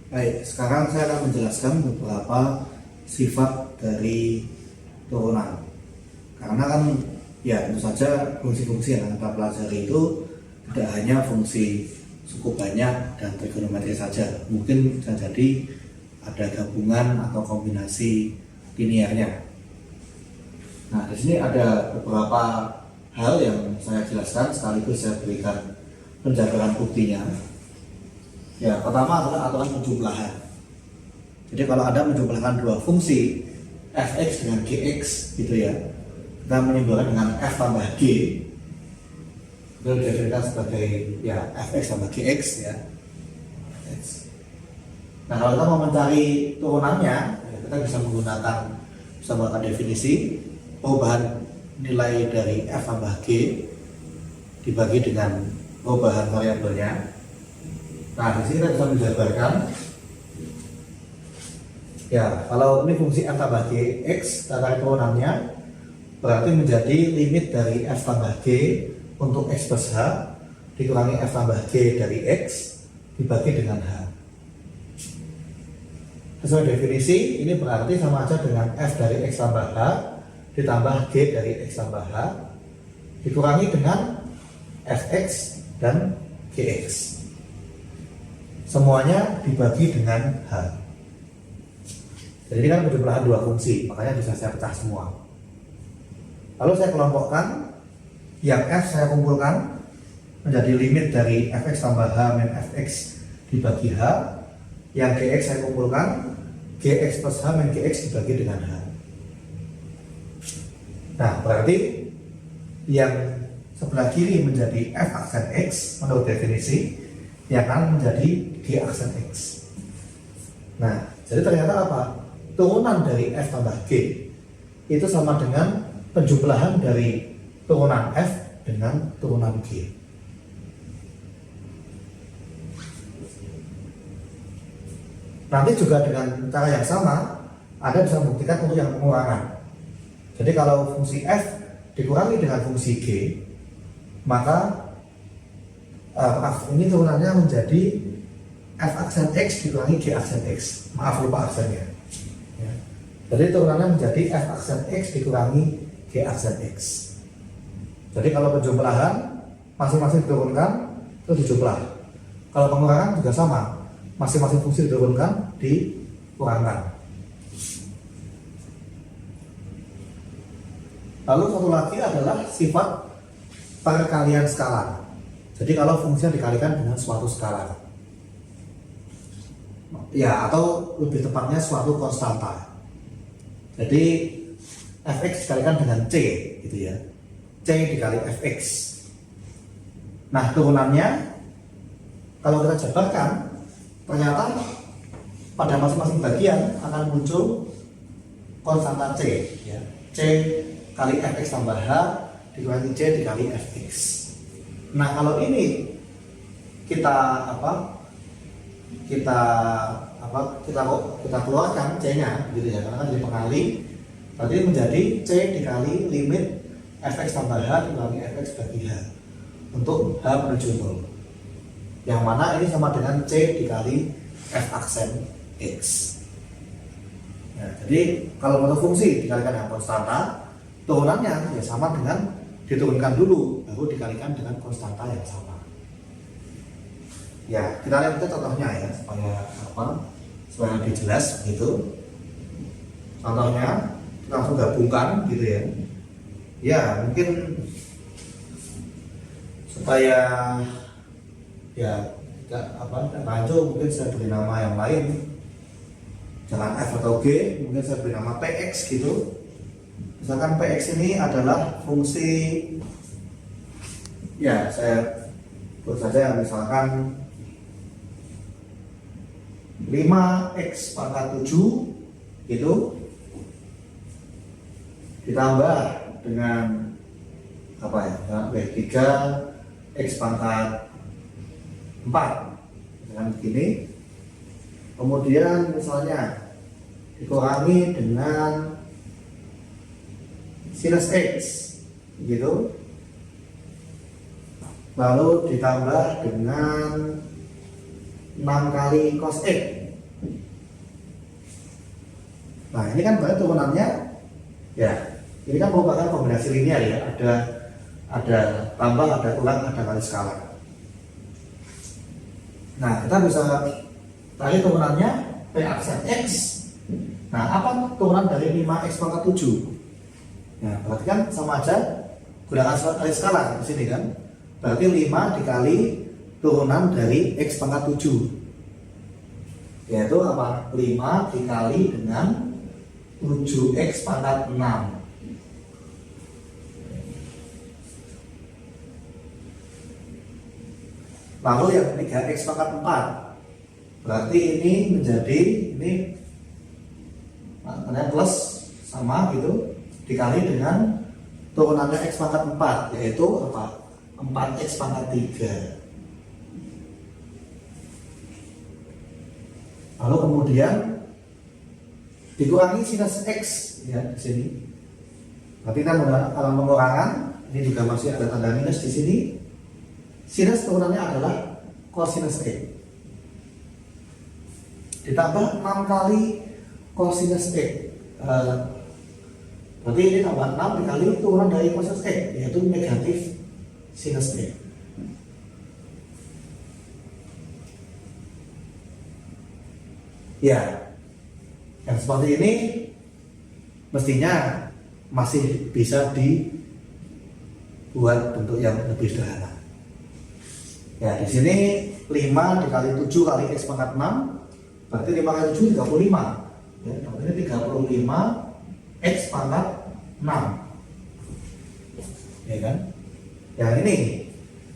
Baik, sekarang saya akan menjelaskan beberapa sifat dari turunan. Karena kan ya tentu saja fungsi-fungsi yang kita pelajari itu tidak hanya fungsi suku banyak dan trigonometri saja. Mungkin bisa jadi ada gabungan atau kombinasi linearnya. Nah, di sini ada beberapa hal yang saya jelaskan sekaligus saya berikan penjabaran buktinya. Ya, pertama adalah aturan penjumlahan. Jadi kalau Anda menjumlahkan dua fungsi fx dengan gx gitu ya, kita menyimpulkan dengan f tambah g, itu didefinisikan sebagai ya fx tambah gx ya. Nah, kalau kita mau mencari turunannya, ya, kita bisa menggunakan definisi perubahan nilai dari f tambah g dibagi dengan perubahan variabelnya. Nah, di sini kita bisa menjabarkan ya, kalau ini fungsi f tambah gx, kita cari turunannya berarti menjadi limit dari f tambah g untuk x plus h dikurangi f tambah g dari x dibagi dengan h. Sesuai definisi, ini berarti sama aja dengan f dari x tambah h ditambah g dari x tambah h dikurangi dengan fx dan gx. Semuanya dibagi dengan h. Jadi ini kan penjumlahan dua fungsi, makanya bisa saya pecah semua. Lalu saya kelompokkan, yang f saya kumpulkan menjadi limit dari fx tambah h min fx dibagi h. Yang gx saya kumpulkan gx plus h min gx dibagi dengan h. Nah, berarti yang sebelah kiri menjadi f aksen x menurut definisi, yang kanan menjadi g aksen x. Nah, jadi ternyata apa? Turunan dari f tambah g itu sama dengan penjumlahan dari turunan f dengan turunan g. Nanti juga dengan cara yang sama, Anda bisa membuktikan untuk yang pengurangan. Jadi kalau fungsi f dikurangi dengan fungsi g, maka ini turunannya menjadi f aksen x dikurangi g aksen x. Maaf lupa aksennya ya. Jadi turunannya menjadi f aksen x dikurangi g aksen x. Jadi kalau penjumlahan masing-masing diturunkan itu dijumlah. Kalau pengurangan juga sama, masing-masing fungsi diturunkan dikurangkan. Lalu satu lagi adalah sifat perkalian skalar. Jadi kalau fungsinya dikalikan dengan suatu skalar, ya atau lebih tepatnya suatu konstanta. Jadi fx dikalikan dengan c, gitu ya. C dikali fx. Nah, turunannya kalau kita jabarkan, ternyata pada masing-masing bagian akan muncul konstanta c, ya. C kali fx tambah h dikurangi c dikali fx. Nah, kalau ini kita keluarkan c-nya gitu ya, karena kan jadi pengali, berarti menjadi c dikali limit fx tambah h dikurangi fx bagi h untuk h menuju 0. Yang mana ini sama dengan c dikali f aksen x. Ya, jadi kalau bentuk fungsi dikalikan dengan konstanta, turunannya ya sama dengan diturunkan dulu baru dikalikan dengan konstanta yang sama. Ya, kita lihat itu contohnya ya supaya lebih jelas gitu. Contohnya kita langsung gabungkan gitu ya. Ya, mungkin supaya ya rancu mungkin saya beri nama yang lain. Jangan f atau g, mungkin saya beri nama px gitu. Misalkan px ini adalah fungsi, ya saya buat saja misalkan 5x pangkat 7 gitu ditambah dengan apa ya, 3x pangkat 4 dengan begini, kemudian misalnya dikurangi dengan sinus x gitu, lalu ditambah dengan 6 kali cos x Nah ini kan berarti turunannya ya, ini kan merupakan kombinasi linear ya, ada tambah, ada ulang, ada kali skala. Nah kita bisa cari turunannya P aksen X. Nah apa turunan dari 5x pangkat 7? Nah berarti kan sama aja gunakan kali skala di sini kan. Berarti 5 dikali turunan dari x pangkat 7, yaitu apa? 5 dikali dengan 7x pangkat 6. Lalu yang 3x pangkat 4, berarti ini menjadi ini plus sama gitu dikali dengan turunannya x pangkat 4, yaitu apa? 4x pangkat 3. Lalu kemudian dikurangi sinus x ya di sini. Tapi kita menggunakan pengurangan, ini juga masih ada tanda minus di sini. Sinus turunannya adalah cosinus x. Ditambah 6 kali cosinus x. Berarti ini tambah 6 dikali turunan dari cosinus x, yaitu negatif sinus x. Ya, yang seperti ini mestinya masih bisa dibuat bentuk yang lebih sederhana. Ya, di sini 5 dikali 7 kali x pangkat 6, berarti 5 kali 7 35. Ya, ini 35 x pangkat 6. Ya kan? Yang ini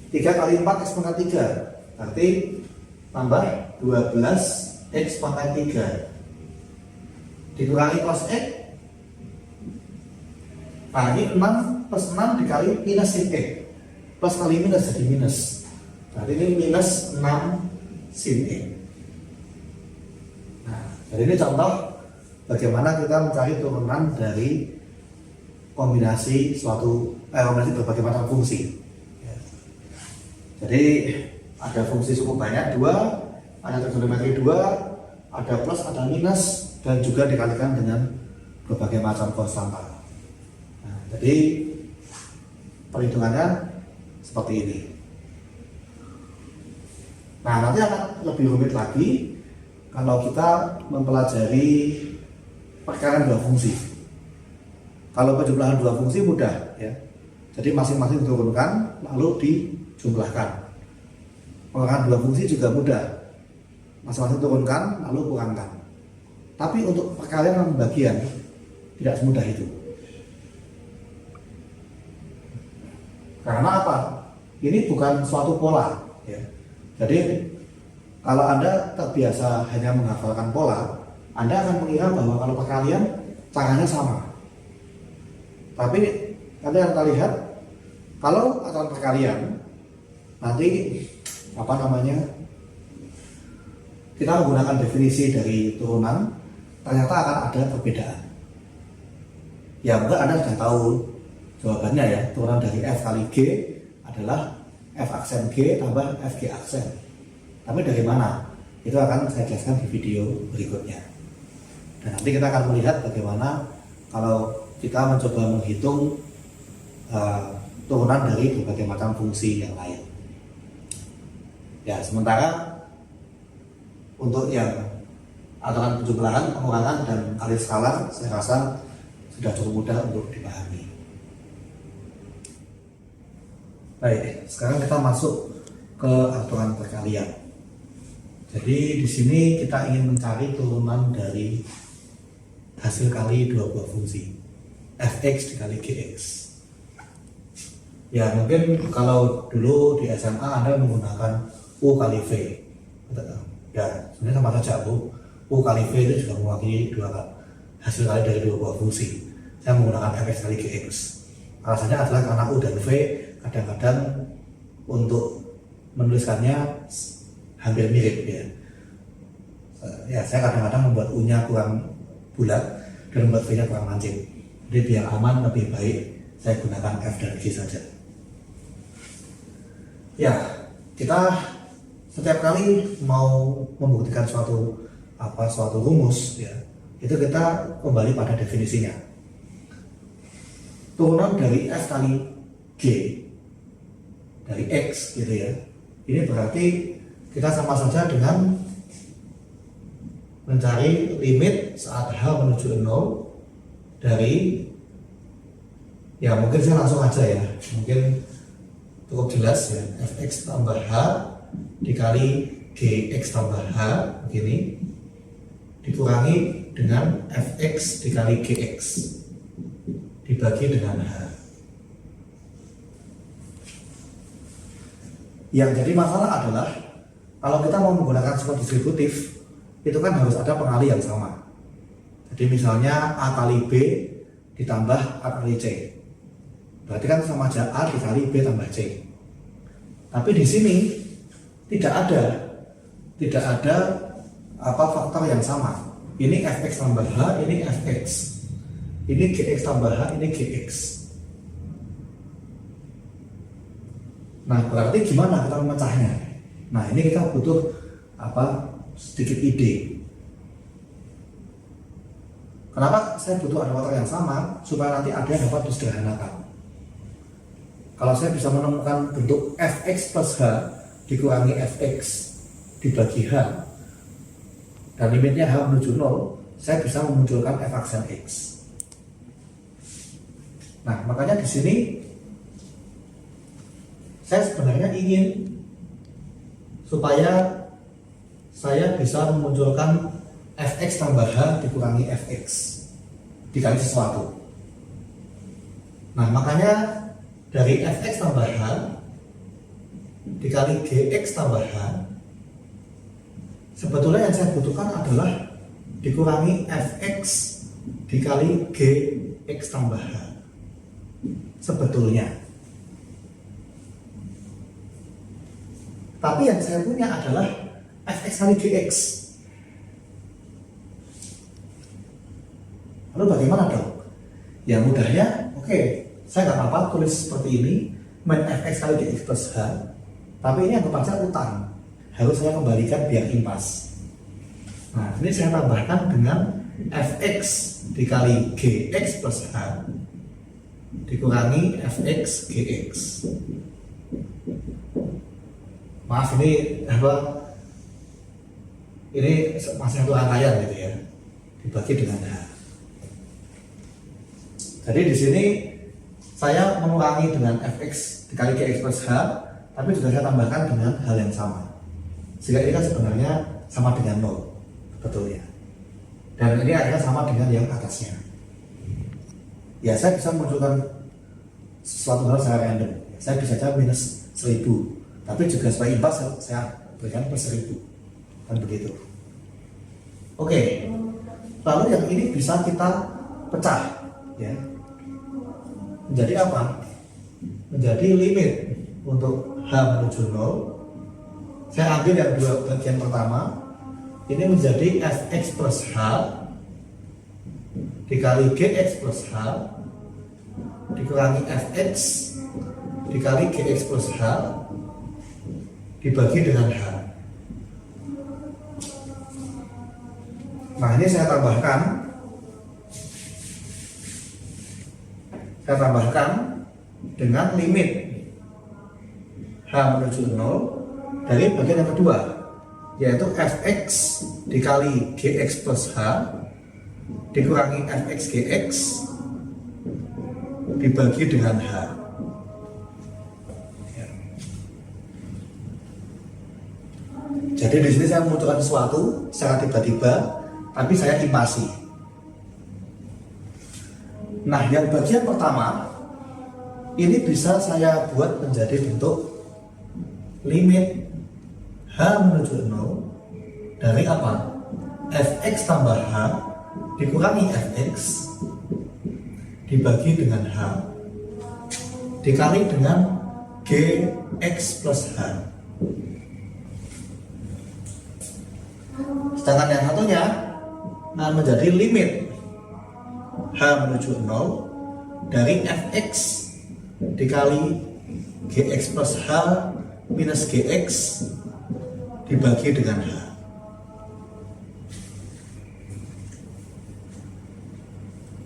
3 kali 4 x pangkat 3, berarti tambah 12 x pangkat 3 dikurangi cos x. Nah ini 6 plus 6 dikali minus sin x, plus kali minus jadi minus, berarti ini minus 6 sin x. Nah jadi ini contoh bagaimana kita mencari turunan dari kombinasi kombinasi berbagai macam fungsi ya. Jadi ada fungsi cukup banyak, 2, ada trigonometri 2, ada plus, ada minus, dan juga dikalikan dengan berbagai macam konstanta. Nah, jadi perhitungannya seperti ini. Nah, nanti akan lebih rumit lagi kalau kita mempelajari perkalian dua fungsi. Kalau penjumlahan dua fungsi mudah ya. Jadi masing-masing diturunkan lalu dijumlahkan. Pengurangan dua fungsi juga mudah. Masing-masing turunkan lalu kurangkan. Tapi untuk perkalian pembagian tidak semudah itu. Karena apa? Ini bukan suatu pola ya. Jadi kalau Anda terbiasa hanya menghafalkan pola, Anda akan mengira bahwa kalau perkalian caranya sama. Tapi Anda akan lihat kalau aturan perkalian nanti kita menggunakan definisi dari turunan, ternyata akan ada perbedaan. Ya enggak, Anda sudah tahu jawabannya ya. Turunan dari F kali G adalah F aksen G tambah FG aksen. Tapi dari mana? Itu akan saya jelaskan di video berikutnya. Dan nanti kita akan melihat bagaimana kalau kita mencoba menghitung turunan dari berbagai macam fungsi yang lain. Ya, sementara untuk yang aturan penjumlahan, pengurangan, dan kali skala saya rasa sudah cukup mudah untuk dipahami. Baik, sekarang kita masuk ke aturan perkalian. Jadi di sini kita ingin mencari turunan dari hasil kali dua buah fungsi fx dikali gx. Ya mungkin kalau dulu di SMA Anda menggunakan u kali v. Ya sebenarnya sama saja, u kali v itu juga mewakili hasil kali dari dua buah fungsi. Saya menggunakan fx kali gx. Alasannya adalah karena u dan v kadang-kadang untuk menuliskannya hampir mirip ya. Ya saya kadang-kadang membuat u-nya kurang bulat dan membuat v-nya kurang mancing. Jadi biar aman lebih baik saya gunakan f dan g saja. Ya kita setiap kali mau membuktikan suatu rumus ya, Itu kita kembali pada definisinya. Turunan dari F kali G dari X gitu ya. Ini berarti kita sama saja dengan mencari limit saat H menuju 0 dari, ya mungkin saya langsung aja ya, mungkin cukup jelas ya, Fx tambah H dikali Gx tambah H begini dikurangi dengan Fx dikali Gx dibagi dengan H. Yang jadi masalah adalah kalau kita mau menggunakan skor distributif itu kan harus ada pengali yang sama. Jadi misalnya A kali B ditambah A kali C, berarti kan sama aja A dikali B tambah C. Tapi di sini tidak ada faktor yang sama. Ini Fx tambah H, ini Fx, ini Gx tambah H, ini Gx. Nah berarti gimana kita memecahnya? Nah ini kita butuh sedikit ide. Kenapa saya butuh ada faktor yang sama? Supaya nanti ada yang dapat disederhanakan. Kalau saya bisa menemukan bentuk Fx plus H dikurangi Fx dibagi H dan limitnya H menuju 0, saya bisa memunculkan f aksen X. Nah makanya di sini saya sebenarnya ingin supaya saya bisa memunculkan Fx tambah H dikurangi Fx dikali sesuatu. Nah makanya dari Fx tambah H dikali Gx tambah H, sebetulnya yang saya butuhkan adalah dikurangi Fx dikali Gx tambah H sebetulnya. Tapi yang saya punya adalah Fx kali Gx. Lalu bagaimana dong? Ya mudahnya, oke, saya nggak apa-apa tulis seperti ini, min Fx kali Gx plus H. Tapi ini anggap aja utang, harus saya kembalikan biar impas. Nah ini saya tambahkan dengan Fx dikali Gx plus H dikurangi Fx Gx. Maaf ini ini masih satu rangkaian gitu ya, dibagi dengan H. Jadi di sini saya mengurangi dengan Fx dikali Gx plus H, tapi juga saya tambahkan dengan hal yang sama, sehingga ini kan sebenarnya sama dengan 0 betulnya, dan ini akhirnya sama dengan yang atasnya. Ya saya bisa menunjukkan suatu hal secara random, saya bisa saja minus 1000, tapi juga supaya imbas saya berikan per 1000 kan begitu. Oke, lalu yang ini bisa kita pecah ya menjadi apa? Menjadi limit untuk H menuju 0. Saya ambil yang dua bagian pertama, ini menjadi Fx plus H dikali Gx plus H dikurangi Fx dikali Gx plus H dibagi dengan H. Nah ini saya tambahkan dengan limit H menuju 0 dari bagian yang kedua, yaitu Fx dikali Gx plus H dikurangi Fx Gx dibagi dengan H. Jadi di sini saya memunculkan sesuatu secara tiba-tiba, tapi saya impasi. Nah, yang bagian pertama ini bisa saya buat menjadi bentuk limit H menuju 0 dari apa? Fx tambah H dikurangi Fx dibagi dengan H dikali dengan Gx plus H. Sedangkan yang satunya menjadi limit H menuju 0 dari Fx dikali Gx plus H minus Gx dibagi dengan H.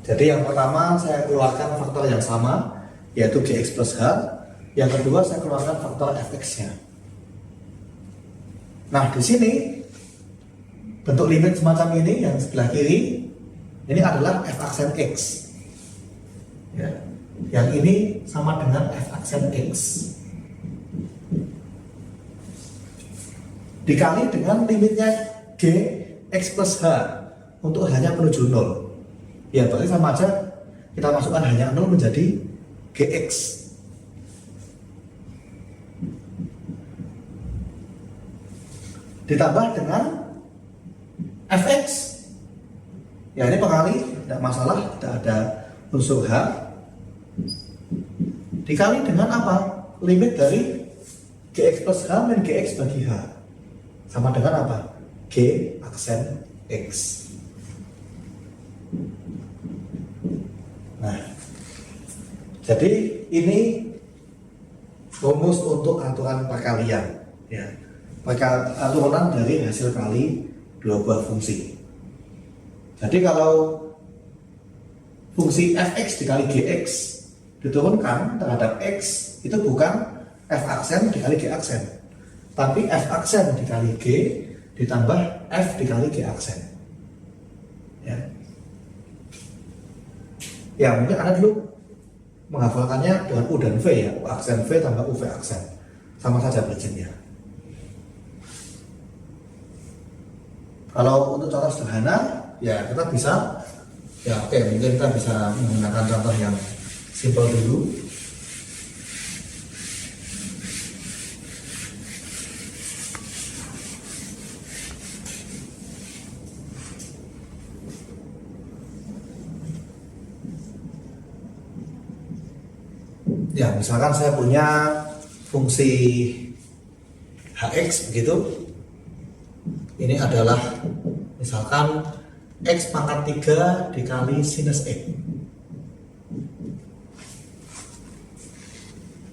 Jadi yang pertama saya keluarkan faktor yang sama, yaitu Gx plus H. Yang kedua saya keluarkan faktor Fx-nya. Nah, di sini bentuk limit semacam ini yang sebelah kiri ini adalah f aksen x. Ya. Yang ini sama dengan f aksen x dikali dengan limitnya Gx plus H untuk hanya menuju 0. Ya, berarti sama aja kita masukkan hanya 0 menjadi Gx. Ditambah dengan Fx. Ya, ini pengali, tidak masalah, tidak ada unsur H. Dikali dengan apa? Limit dari Gx plus H min Gx bagi H. Sama dengan apa? G aksen X. Nah, jadi ini rumus untuk aturan perkalian, ya, turunan dari hasil kali dua buah fungsi. Jadi kalau fungsi fx dikali gx diturunkan terhadap x, itu bukan f aksen dikali g aksen, tapi f aksen dikali g ditambah f dikali g aksen. Ya, mungkin Anda dulu menghafalkannya dengan U dan V, ya, U aksen V tambah UV aksen, sama saja bridging-nya. Kalau untuk contoh sederhana, ya kita bisa, ya oke, mungkin kita bisa menggunakan contoh yang simple dulu. Ya, misalkan saya punya fungsi hx begitu. Ini adalah misalkan x pangkat 3 dikali sinus x.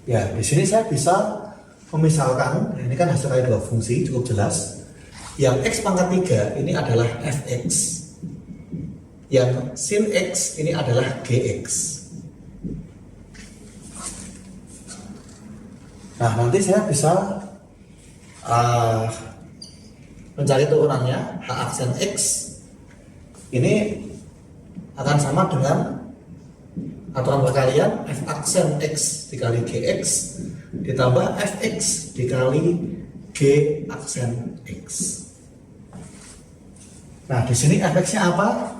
Ya, di sini saya bisa memisalkan, ini kan hasil dari dua fungsi cukup jelas. Yang x pangkat 3 ini adalah fx. Yang sin x ini adalah gx. Nah, nanti saya bisa mencari turunannya. H aksen x ini akan sama dengan aturan perkalian f aksen x dikali gx ditambah fx dikali g aksen x. Nah, di sini fx-nya apa?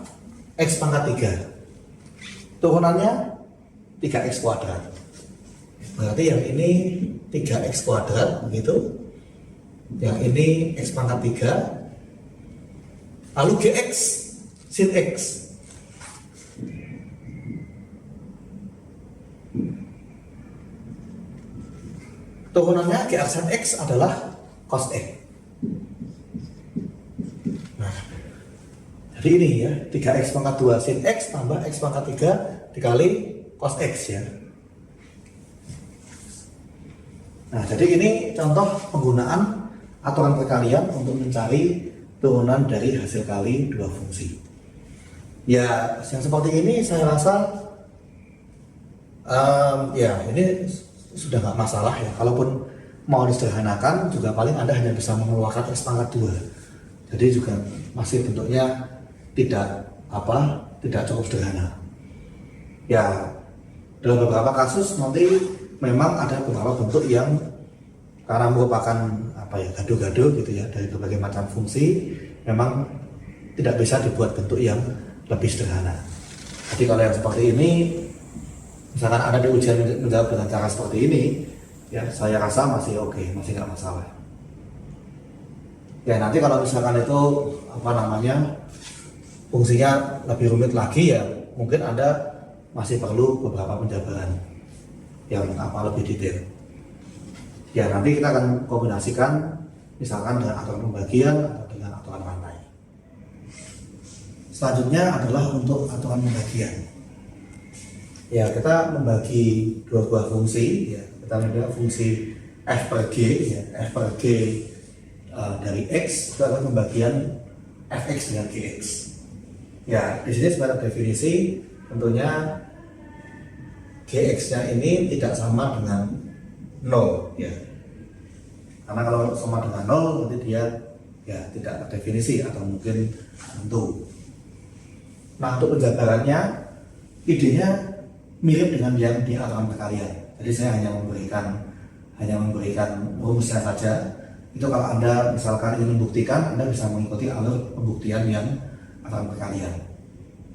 X pangkat 3. Turunannya 3x kuadrat. Berarti yang ini 3x kuadrat begitu. Yang ini x pangkat 3. Lalu gx sin x. Turunannya g aksen x adalah cos x. Nah, jadi ini ya, 3x pangkat 2 sin x tambah x pangkat 3 dikali cos x ya. Nah, jadi ini contoh penggunaan aturan perkalian untuk mencari turunan dari hasil kali dua fungsi. Ya, yang seperti ini saya rasa ya ini sudah nggak masalah ya. Kalaupun mau disederhanakan juga paling Anda hanya bisa mengeluarkan x pangkat 2. Jadi juga masih bentuknya tidak cukup sederhana. Ya, dalam beberapa kasus nanti memang ada beberapa bentuk yang karena merupakan gado-gado gitu ya dari berbagai macam fungsi, memang tidak bisa dibuat bentuk yang lebih sederhana. Jadi kalau yang seperti ini, misalkan Anda di ujian menjawab dengan cara seperti ini, ya saya rasa masih oke, masih nggak masalah. Ya, nanti kalau misalkan itu fungsinya lebih rumit lagi, ya mungkin Anda masih perlu beberapa penjabaran yang lebih detail. Ya, nanti kita akan kombinasikan misalkan dengan aturan pembagian atau dengan aturan rantai. Selanjutnya adalah untuk aturan pembagian. Ya, kita membagi dua buah fungsi. Ya, kita memiliki fungsi f per g. Ya, f per g dari x itu adalah pembagian fx dengan gx. Ya, di sini sebagai definisi tentunya Gx-nya ini tidak sama dengan 0 ya. Karena kalau sama dengan 0 nanti dia ya tidak terdefinisi atau mungkin tentu. Nah, untuk penjabarannya idenya mirip dengan yang di aturan perkalian. Jadi saya hanya memberikan rumusnya saja. Itu kalau Anda misalkan ingin membuktikan, Anda bisa mengikuti alur pembuktian yang aturan perkalian.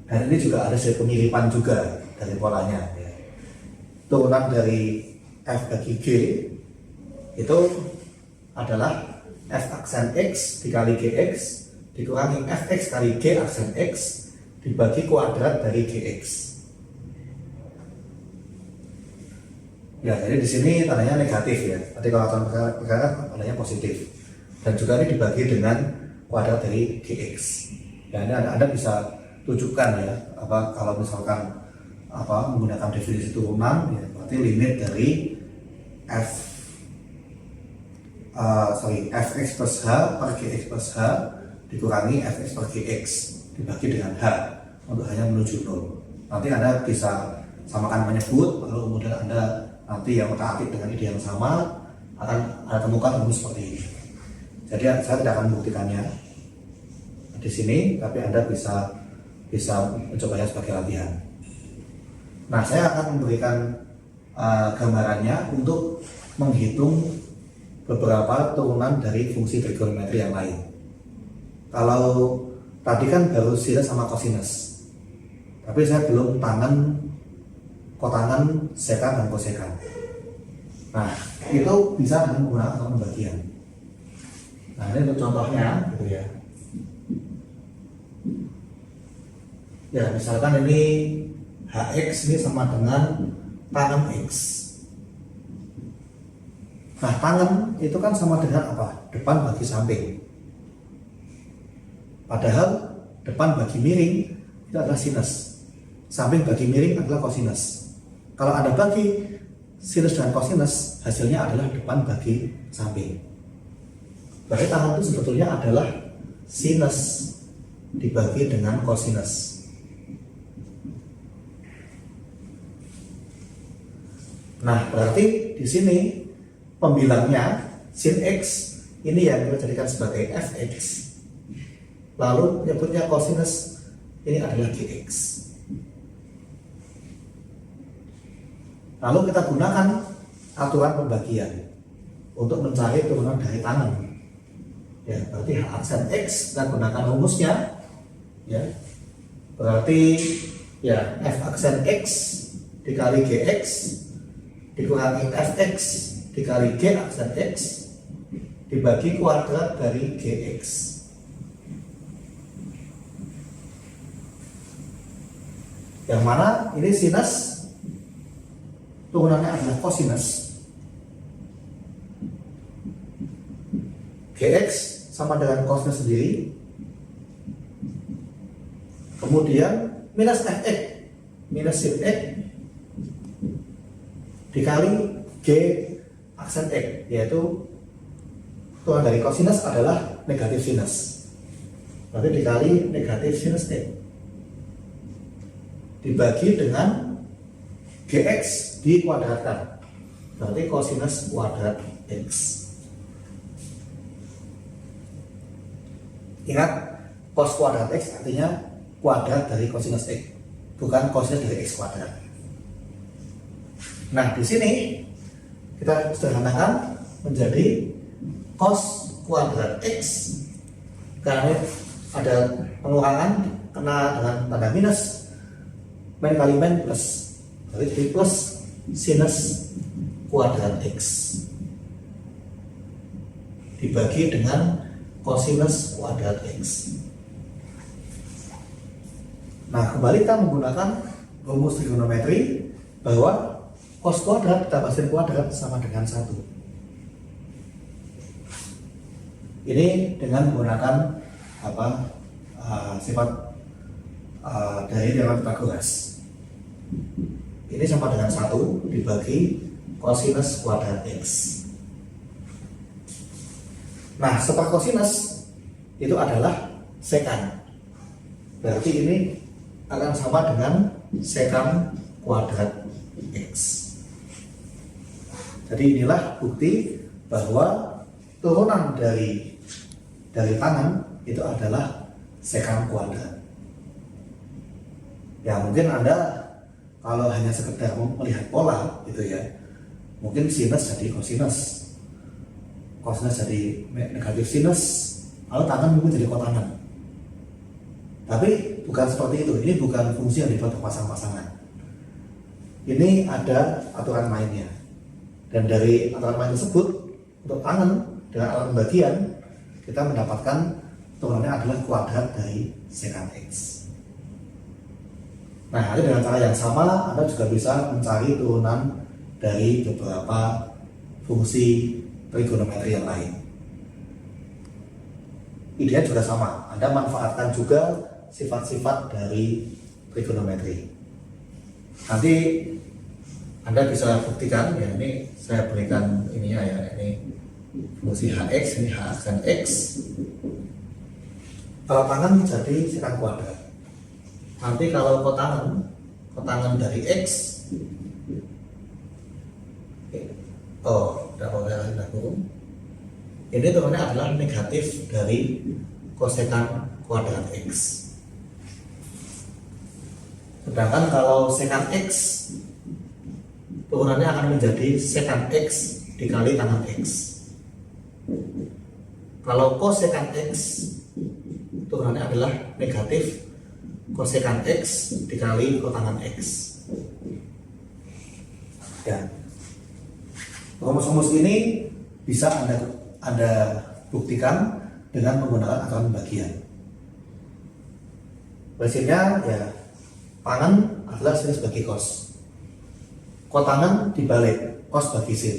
Dan ini juga ada sedikit kemiripan juga dari polanya ya. Turunan dari F bagi G itu adalah F aksen X dikali Gx dikurangi Fx kali G aksen X dibagi kuadrat dari Gx. Ya, jadi di sini tandanya negatif ya. Tadi kalau aturan perkara tandanya positif. Dan juga ini dibagi dengan kuadrat dari Gx. Ya, ini Anda bisa tunjukkan ya, kalau misalkan menggunakan definisi turunan ya, berarti limit dari fx plus h per gx plus h dikurangi fx per gx dibagi dengan h untuk hanya menuju 0. Nanti Anda bisa samakan menyebut, lalu kemudian Anda nanti yang otak-atik dengan ide yang sama akan Anda temukan rumus seperti ini. Jadi saya tidak akan membuktikannya di sini, tapi Anda bisa mencobanya sebagai latihan. Nah, saya akan memberikan gambarannya untuk menghitung beberapa turunan dari fungsi trigonometri yang lain. Kalau tadi kan baru sinus sama kosinus, tapi saya belum kotangan sekan dan kosekan. Nah, itu bisa dengan menggunakan pembagian. Nah, ini untuk contohnya gitu ya. Ya, misalkan ini Hx ini sama dengan tangen X. Nah, tangen itu kan sama dengan apa? Depan bagi samping. Padahal depan bagi miring itu adalah sinus. Samping bagi miring adalah kosinus. Kalau Anda bagi sinus dan kosinus, hasilnya adalah depan bagi samping. Berarti tangen itu sebetulnya adalah sinus dibagi dengan kosinus. Nah, berarti di sini pembilangnya sin X ini yang kita jadikan sebagai Fx. Lalu penyebutnya kosinus ini adalah Gx. Lalu kita gunakan aturan pembagian untuk mencari turunan dari tangen. Ya, berarti H aksen X kita gunakan rumusnya. Ya, berarti ya F aksen X dikali Gx dikurangi Fx dikali G aksen X dibagi kuadrat dari Gx. Yang mana ini sinus turunannya adalah kosinus. Gx sama dengan kosinus sendiri. Kemudian minus Fx minus sin X dikali G aksen X, yaitu turunan dari kosinus adalah negatif sinus. Berarti dikali negatif sinus X dibagi dengan Gx dikuadratkan, berarti kosinus kuadrat X. Ingat, cos kuadrat X artinya kuadrat dari kosinus X, bukan kosinus dari X kuadrat. Nah, di sini kita sederhanakan menjadi cos kuadrat X, karena ada pengurangan kena dengan tanda minus, min kali min plus, jadi plus sinus kuadrat X dibagi dengan kosinus kuadrat X. Nah, kembali kita menggunakan rumus trigonometri bahwa cos kuadrat ditambah sin kuadrat sama dengan 1. Ini dengan menggunakan sifat dari teorem Pythagoras. Ini sama dengan 1 dibagi kosinus kuadrat X. Nah, sepak kosinus itu adalah sekan. Berarti ini akan sama dengan sekant kuadrat X. Jadi inilah bukti bahwa turunan dari tangan itu adalah sekant kuadrat. Ya mungkin Anda kalau hanya sekedar melihat pola gitu ya, mungkin sinus jadi kosinus, kosinus jadi negatif sinus, lalu tangan mungkin jadi kotangan. Tapi bukan seperti itu, ini bukan fungsi yang dibuat pasang-pasangan. Ini ada aturan mainnya. Dan dari aturan main tersebut, untuk tangan dengan alat pembagian, kita mendapatkan turunannya adalah kuadrat dari sekant X. Nah, dengan cara yang sama, Anda juga bisa mencari turunan dari beberapa fungsi trigonometri yang lain. Ideanya juga sama, Anda manfaatkan juga sifat-sifat dari trigonometri. Nanti Anda bisa buktikan, ya ini saya berikan ininya ya, ini fungsi Hx, ini H aksen X. Kalau tangan jadi sekant kuadrat. Nanti kalau kotangan dari X, tidak boleh kurung. Ini turunnya adalah negatif dari kosekant kuadrat X. Sedangkan kalau sekant X, turunannya akan menjadi sekant X dikali tangan X. Kalau kosekant X, turunannya adalah negatif kosekant X dikali kotangan X. Ya, rumus-rumus ini bisa Anda buktikan dengan menggunakan aturan pembagian. Prinsipnya ya, tangan adalah sinus bagi cos, kotangan dibalik, cos bagi sin.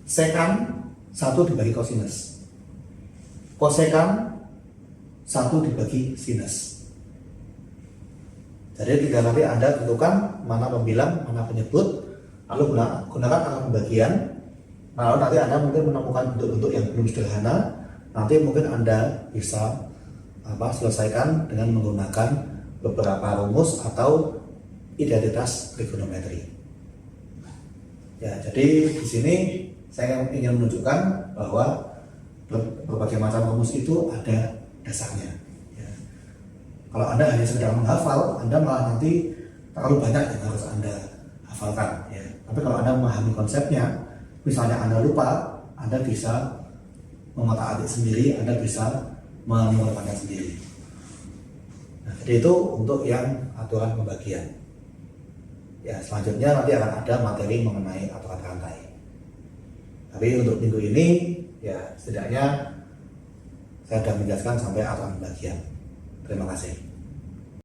Sekant 1 dibagi kosinus, kosekant 1 dibagi sinus. Jadi tinggal nanti Anda tentukan mana pembilang, mana penyebut, lalu gunakan aturan pembagian. Lalu nanti Anda mungkin menemukan bentuk-bentuk yang belum sederhana, nanti mungkin Anda bisa selesaikan dengan menggunakan beberapa rumus atau identitas trigonometri. Ya, jadi di sini saya ingin menunjukkan bahwa berbagai macam rumus itu ada dasarnya. Ya. Kalau Anda hanya sekedar menghafal, Anda malah nanti terlalu banyak yang harus Anda hafalkan. Ya. Tapi kalau Anda memahami konsepnya, misalnya Anda lupa, Anda bisa mengotak-atik sendiri, Anda bisa mengumpulkan sendiri. Nah, jadi itu untuk yang aturan pembagian. Ya, selanjutnya nanti akan ada materi mengenai aturan rantai. Tapi untuk minggu ini, ya setidaknya saya sudah menjelaskan sampai aturan pembagian. Terima kasih.